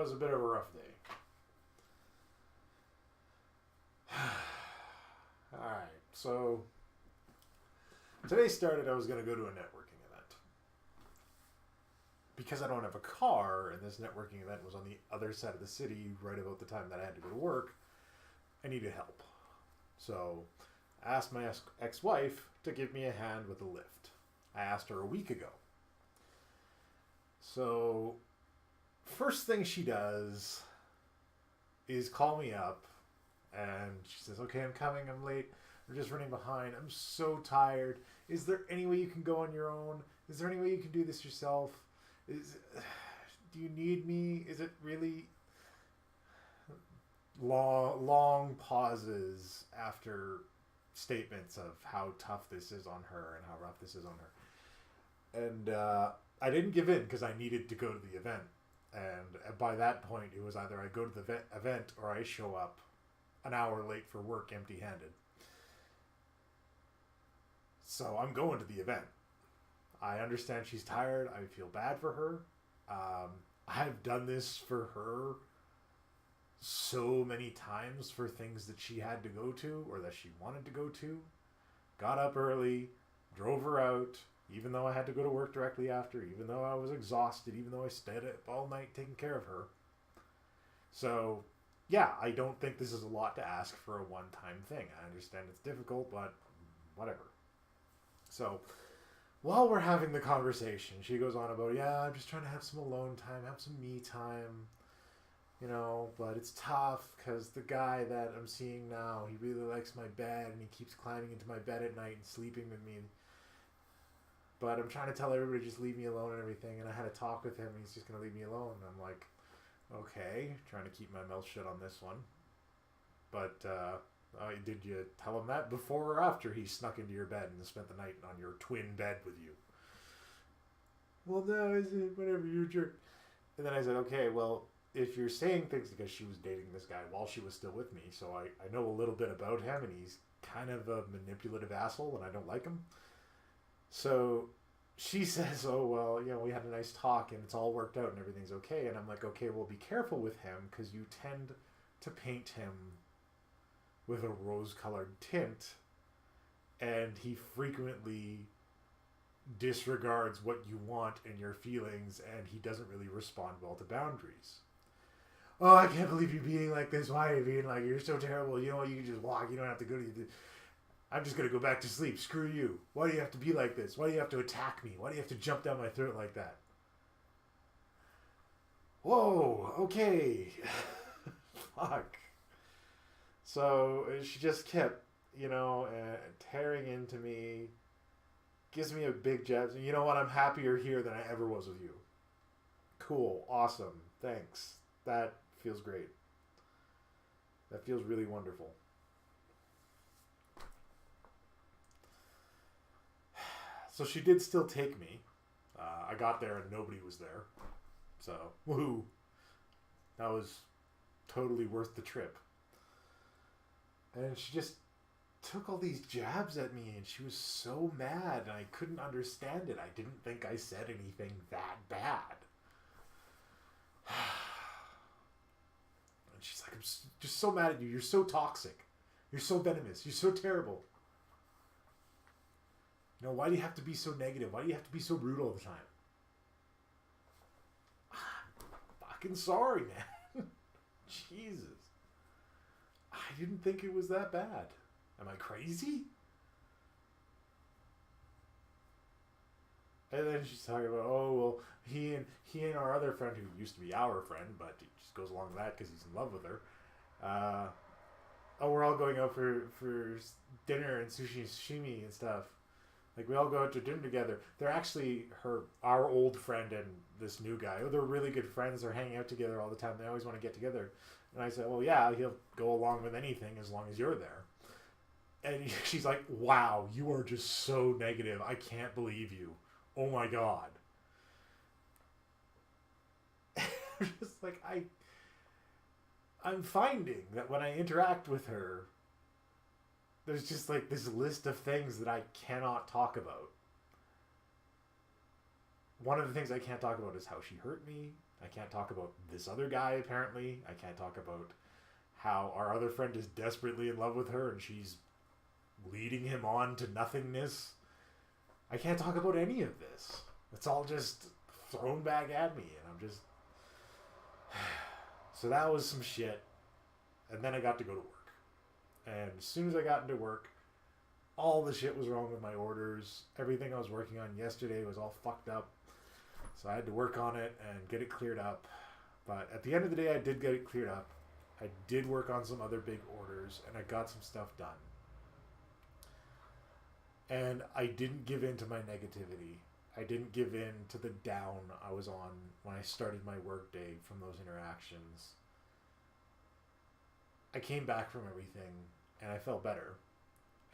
was a bit of a rough day. Alright, so today started, I was going to go to a networking event. Because I don't have a car, and this networking event was on the other side of the city right about the time that I had to go to work, I needed help. So I asked my ex-wife to give me a hand with a lift. I asked her a week ago. So first thing she does is call me up, and she says, okay, I'm coming, I'm late, I'm just running behind, I'm so tired. Is there any way you can go on your own? Is there any way you can do this yourself? Do you need me? Is it really... Long pauses after statements of how tough this is on her and how rough this is on her. And I didn't give in because I needed to go to the event. And by that point, it was either I go to the event or I show up an hour late for work empty-handed. So I'm going to the event. I understand she's tired. I feel bad for her. I've done this for her so many times for things that she had to go to or that she wanted to go to. Got up early, drove her out, even though I had to go to work directly after, even though I was exhausted, even though I stayed up all night taking care of her. So, yeah, I don't think this is a lot to ask for a one-time thing. I understand it's difficult, but whatever. So, while we're having the conversation, she goes on about, yeah, I'm just trying to have some alone time, have some me time. You know, but it's tough because the guy that I'm seeing now, he really likes my bed and he keeps climbing into my bed at night and sleeping with me. But I'm trying to tell everybody just leave me alone and everything. And I had a talk with him and he's just going to leave me alone. And I'm like, okay, trying to keep my mouth shut on this one. But did you tell him that before or after he snuck into your bed and spent the night on your twin bed with you? Well, no, I said, whatever, you're a jerk. And then I said, okay, well, if you're saying things, because she was dating this guy while she was still with me, so I know a little bit about him, and he's kind of a manipulative asshole, and I don't like him. So she says, oh, well, you know, we had a nice talk, and it's all worked out, and everything's okay. And I'm like, okay, well, be careful with him, because you tend to paint him with a rose-colored tint, and he frequently disregards what you want and your feelings, and he doesn't really respond well to boundaries. Oh, I can't believe you're being like this. Why are you being like, you're so terrible? You know, you can just walk. You don't have to go to... I'm just going to go back to sleep. Screw you. Why do you have to be like this? Why do you have to attack me? Why do you have to jump down my throat like that? Whoa, okay. Fuck. So she just kept, you know, tearing into me. Gives me a big jab. You know what? I'm happier here than I ever was with you. Cool. Awesome. Thanks. That feels great. That feels really wonderful. So she did still take me. I got there and nobody was there. So, woohoo. That was totally worth the trip. And she just took all these jabs at me and she was so mad and I couldn't understand it. I didn't think I said anything that bad. And she's like, I'm just so mad at you. You're so toxic. You're so venomous. You're so terrible. You know, why do you have to be so negative? Why do you have to be so rude all the time? I'm fucking sorry, man. Jesus. I didn't think it was that bad. Am I crazy? And then she's talking about, oh, well, he and our other friend, who used to be our friend, but he just goes along with that because he's in love with her. Oh, we're all going out for dinner and sashimi and stuff. Like, we all go out to dinner together. They're actually our old friend and this new guy. Oh, they're really good friends. They're hanging out together all the time. They always want to get together. And I said, well, yeah, he'll go along with anything as long as you're there. And she's like, wow, you are just so negative. I can't believe you. Oh my God. Just like, I'm finding that when I interact with her, there's just like this list of things that I cannot talk about. one of the things I can't talk about is how she hurt me. I can't talk about this other guy, apparently. I can't talk about how our other friend is desperately in love with her and she's leading him on to nothingness. I can't talk about any of this. It's all just thrown back at me, and I'm just... So that was some shit. And then I got to go to work. And as soon as I got into work, all the shit was wrong with my orders. Everything I was working on yesterday was all fucked up. So I had to work on it and get it cleared up. But at the end of the day, I did get it cleared up. I did work on some other big orders, and I got some stuff done. And I didn't give in to my negativity. I didn't give in to the down I was on when I started my work day from those interactions. I came back from everything, and I felt better.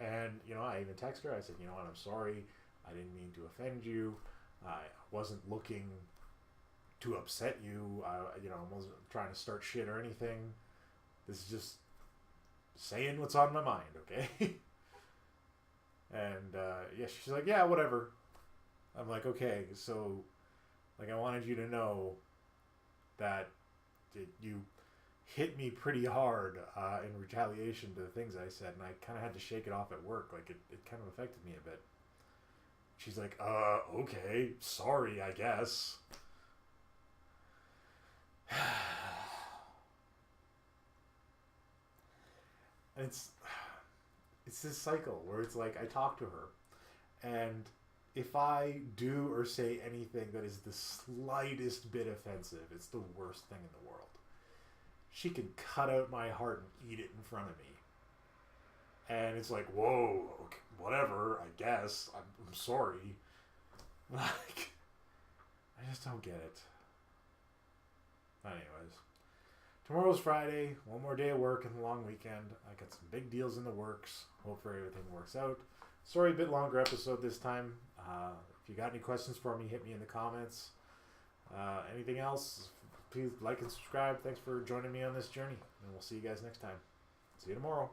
And, you know, I even texted her. I said, you know what, I'm sorry. I didn't mean to offend you. I wasn't looking to upset you. I wasn't trying to start shit or anything. This is just saying what's on my mind, okay? And, yeah, she's like, yeah, whatever. I'm like, okay, so, like, I wanted you to know that you hit me pretty hard in retaliation to the things I said, and I kind of had to shake it off at work. Like, it kind of affected me a bit. She's like, okay, sorry, I guess. And it's this cycle where it's like I talk to her, and if I do or say anything that is the slightest bit offensive, it's the worst thing in the world. She can cut out my heart and eat it in front of me. And it's like, whoa, okay, whatever, I guess. I'm sorry. Like, I just don't get it. Anyways. Tomorrow's Friday. One more day of work and a long weekend. I got some big deals in the works. Hopefully everything works out. Sorry, a bit longer episode this time. If you got any questions for me, hit me in the comments. Anything else, please like and subscribe. Thanks for joining me on this journey. And we'll see you guys next time. See you tomorrow.